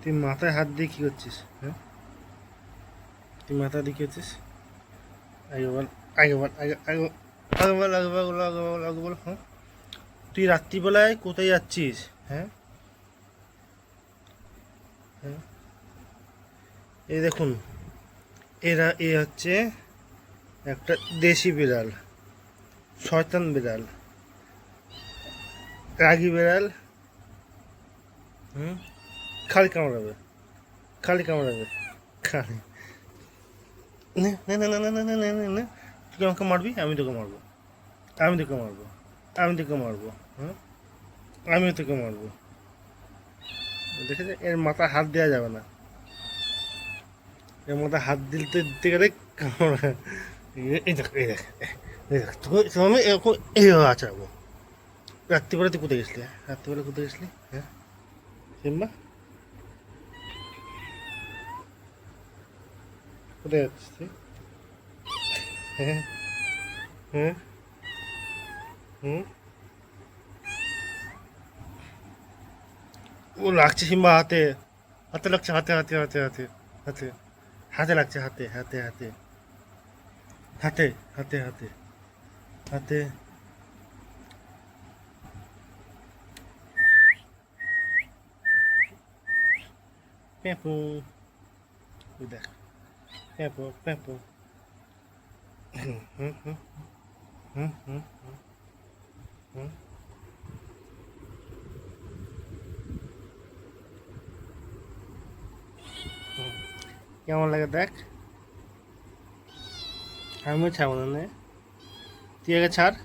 তুই মাথায় হাত দিয়ে কি করছিস? হ্যাঁ, তুই মাথা দিয়ে কি করছিস? আগে বল, আগে বল, আগে আগে বল, আগে বল, আগে বল, আগে বল, আগে বল। হ্যাঁ, তুই রাত্রিবেলায় কোথায় যাচ্ছিস? হ্যাঁ, হ্যাঁ, এই দেখুন, এ হচ্ছে একটা দেশি বিড়াল, শয়তান বিড়াল, রাগী বিড়াল। হুম, খালি কামড়াবে, খালি কামড়াবে, খালি। নে নে নে নে নে নে নে নে নে। তুই আমাকে মারবি, আমি তোকে মারবো, আমি তোকে মারবো, আমি তোকে মারবো। হ্যাঁ, আমিও তোকে মারবো। দেখেছে, এর মাথা হাত দেওয়া যাবে না। এর মাথা হাত দিতে দিতে গেলে কামড়া। এই দেখ, এই দেখ, এই দেখ, তোকে আমি এরকম এইভাবে আছড়াবো। রাত্রিবেলা তুই কোথায় গেছিলি? হ্যাঁ? রাত্রিবেলা কোথায় গেছিলি? হ্যাঁ, সিম্বা, কোথায় যাচ্ছিস তুই? হ্যাঁ, হ্যাঁ, হুম, ও লাগছে সিম্বা হাতে, হাতে লাগছে, হাতে হাতে হাতে হাতে হাতে, হাতে লাগছে, হাতে হাতে হাতে হাতে হাতে হাতে হাতে। পেঁপু, ওই দেখ, পেঁপু পেঁপু। হুম হুম হুম হুম হুম হুম। কেমন লাগে দেখ? আমিও ছাড়বো না নে। তুই আগে ছাড়,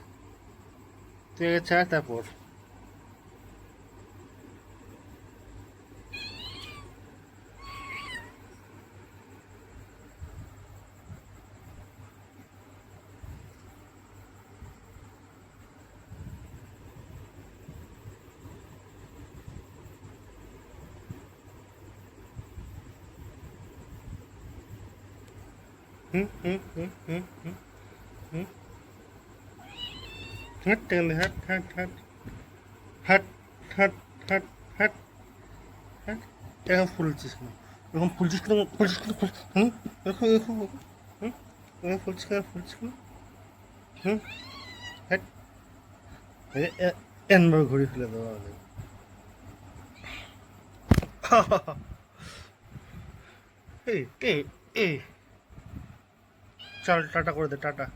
তুই আগে ছাড়, তারপর। হুম হুম হুম হুম হুম হুম। হাট টেনে, হাট হাট হাট হাট হাট হাট হাট হাট। এখন ফুলছিস কেন? এখন ফুলছিস কেন? ফুলছিস কেন? হুম, এখন এখন হুম, এখন ফুলছিস কেন? ফুলছিস কেন? হুম, হাট। এনবার ঘুরে ফেলে দেবো আমাদের। এই এই এই, চল টাটা করে দে, টাটা।